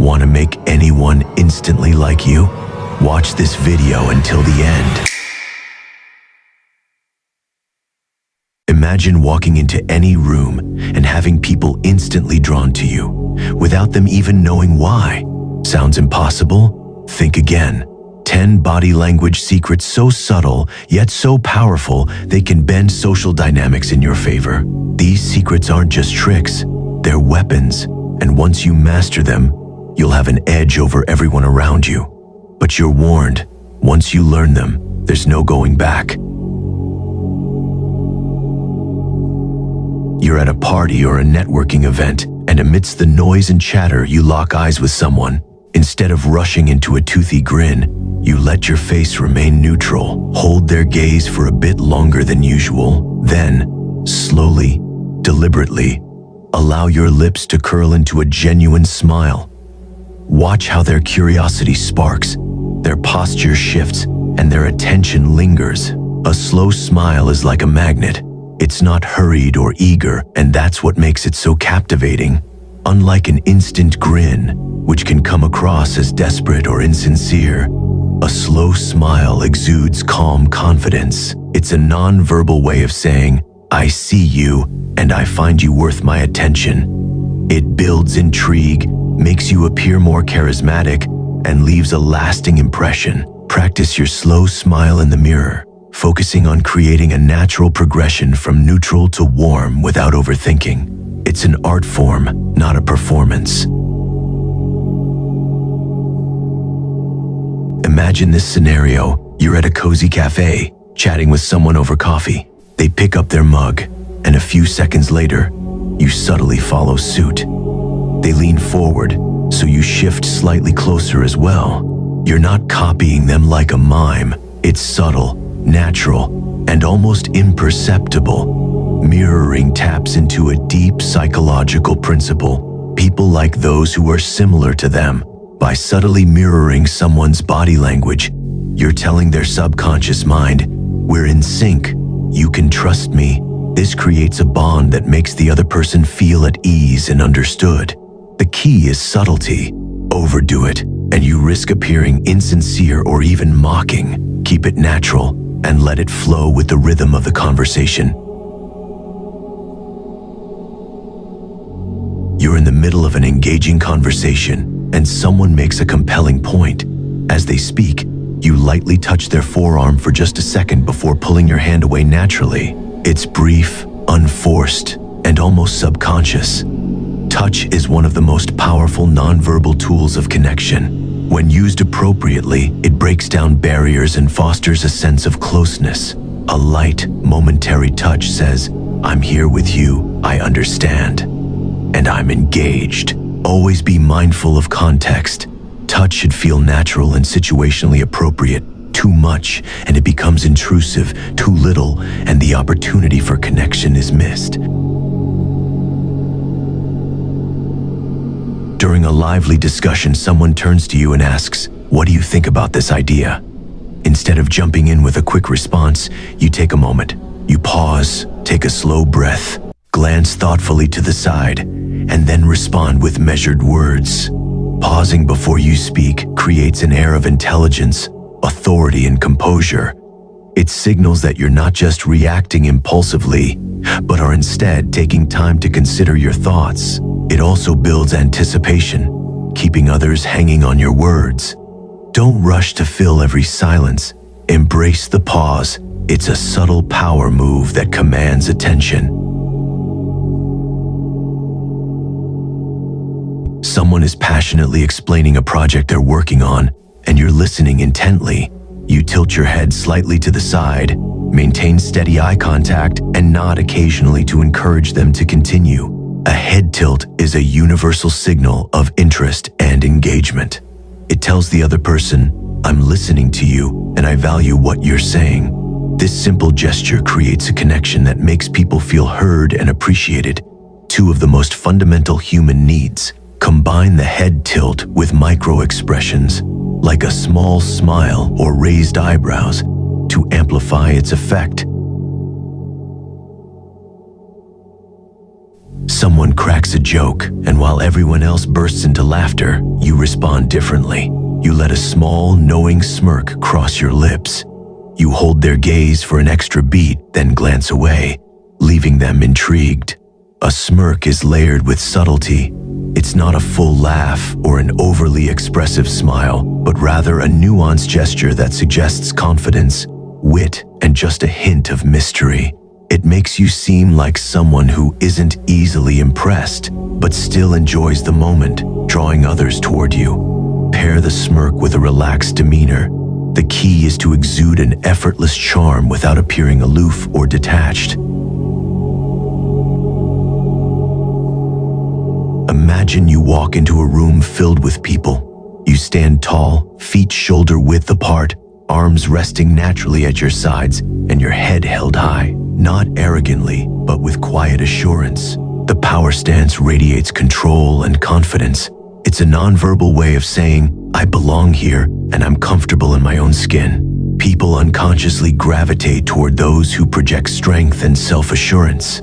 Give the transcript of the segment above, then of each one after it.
Want to make anyone instantly like you? Watch this video until the end. Imagine walking into any room and having people instantly drawn to you, without them even knowing why. Sounds impossible? Think again. 10 body language secrets so subtle, yet so powerful, they can bend social dynamics in your favor. These secrets aren't just tricks, they're weapons, and once you master them, you'll have an edge over everyone around you. But you're warned, once you learn them, there's no going back. You're at a party or a networking event, and amidst the noise and chatter, you lock eyes with someone. Instead of rushing into a toothy grin, you let your face remain neutral, hold their gaze for a bit longer than usual, then, slowly, deliberately, allow your lips to curl into a genuine smile. Watch how their curiosity sparks, their posture shifts, and their attention lingers. A slow smile is like a magnet. It's not hurried or eager, and that's what makes it so captivating. Unlike an instant grin, which can come across as desperate or insincere, a slow smile exudes calm confidence. It's a nonverbal way of saying, "I see you, and I find you worth my attention." It builds intrigue, makes you appear more charismatic, and leaves a lasting impression. Practice your slow smile in the mirror, focusing on creating a natural progression from neutral to warm without overthinking. It's an art form, not a performance. Imagine this scenario. You're at a cozy cafe, chatting with someone over coffee. They pick up their mug, and a few seconds later, you subtly follow suit. They lean forward, so you shift slightly closer as well. You're not copying them like a mime. It's subtle, natural, and almost imperceptible. Mirroring taps into a deep psychological principle. People like those who are similar to them. By subtly mirroring someone's body language, you're telling their subconscious mind, "We're in sync. You can trust me." This creates a bond that makes the other person feel at ease and understood. The key is subtlety. Overdo it, and you risk appearing insincere or even mocking. Keep it natural and let it flow with the rhythm of the conversation. You're in the middle of an engaging conversation, and someone makes a compelling point. As they speak, you lightly touch their forearm for just a second before pulling your hand away naturally. It's brief, unforced, and almost subconscious. Touch is one of the most powerful nonverbal tools of connection. When used appropriately, it breaks down barriers and fosters a sense of closeness. A light, momentary touch says, "I'm here with you, I understand, and I'm engaged." Always be mindful of context. Touch should feel natural and situationally appropriate. Too much, and it becomes intrusive. Too little, and the opportunity for connection is missed. During a lively discussion, someone turns to you and asks, "What do you think about this idea?" Instead of jumping in with a quick response, you take a moment. You pause, take a slow breath, glance thoughtfully to the side, and then respond with measured words. Pausing before you speak creates an air of intelligence, authority, and composure. It signals that you're not just reacting impulsively, but are instead taking time to consider your thoughts. It also builds anticipation, keeping others hanging on your words. Don't rush to fill every silence. Embrace the pause. It's a subtle power move that commands attention. Someone is passionately explaining a project they're working on, and you're listening intently. You tilt your head slightly to the side, maintain steady eye contact, and nod occasionally to encourage them to continue. A head tilt is a universal signal of interest and engagement. It tells the other person, "I'm listening to you, and I value what you're saying." This simple gesture creates a connection that makes people feel heard and appreciated. Two of the most fundamental human needs. Combine the head tilt with micro-expressions, like a small smile or raised eyebrows, to amplify its effect. Someone cracks a joke, and while everyone else bursts into laughter, you respond differently. You let a small, knowing smirk cross your lips. You hold their gaze for an extra beat, then glance away, leaving them intrigued. A smirk is layered with subtlety. It's not a full laugh or an overly expressive smile, but rather a nuanced gesture that suggests confidence, wit, and just a hint of mystery. It makes you seem like someone who isn't easily impressed, but still enjoys the moment, drawing others toward you. Pair the smirk with a relaxed demeanor. The key is to exude an effortless charm without appearing aloof or detached. Imagine you walk into a room filled with people. You stand tall, feet shoulder-width apart, arms resting naturally at your sides, and your head held high, not arrogantly, but with quiet assurance. The power stance radiates control and confidence. It's a nonverbal way of saying, I belong here and I'm comfortable in my own skin. People unconsciously gravitate toward those who project strength and self-assurance.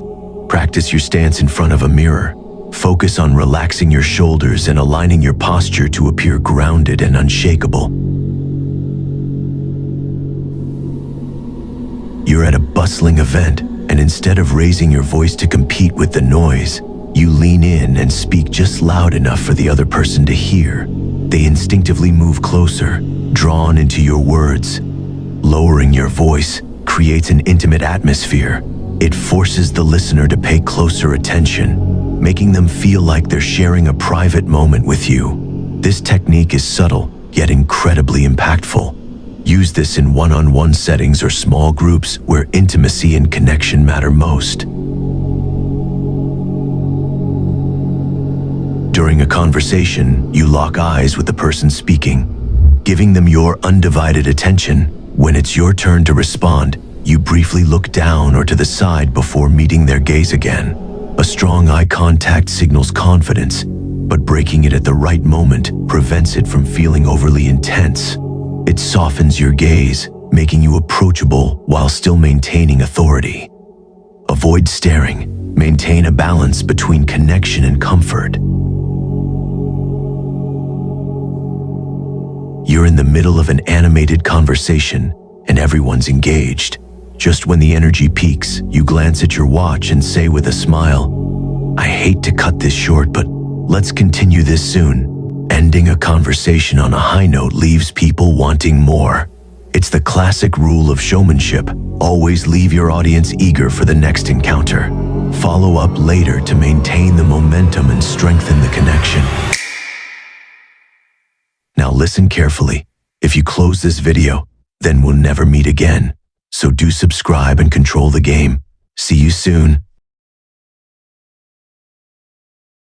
Practice your stance in front of a mirror. Focus on relaxing your shoulders and aligning your posture to appear grounded and unshakable. You're at a bustling event, and instead of raising your voice to compete with the noise, you lean in and speak just loud enough for the other person to hear. They instinctively move closer, drawn into your words. Lowering your voice creates an intimate atmosphere. It forces the listener to pay closer attention, making them feel like they're sharing a private moment with you. This technique is subtle, yet incredibly impactful. Use this in one-on-one settings or small groups where intimacy and connection matter most. During a conversation, you lock eyes with the person speaking, giving them your undivided attention. When it's your turn to respond, you briefly look down or to the side before meeting their gaze again. A strong eye contact signals confidence, but breaking it at the right moment prevents it from feeling overly intense. It softens your gaze, making you approachable while still maintaining authority. Avoid staring. Maintain a balance between connection and comfort. You're in the middle of an animated conversation, and everyone's engaged. Just when the energy peaks, you glance at your watch and say with a smile, I hate to cut this short, but let's continue this soon. Ending a conversation on a high note leaves people wanting more. It's the classic rule of showmanship. Always leave your audience eager for the next encounter. Follow up later to maintain the momentum and strengthen the connection. Now listen carefully. If you close this video, then we'll never meet again. So do subscribe and control the game. See you soon.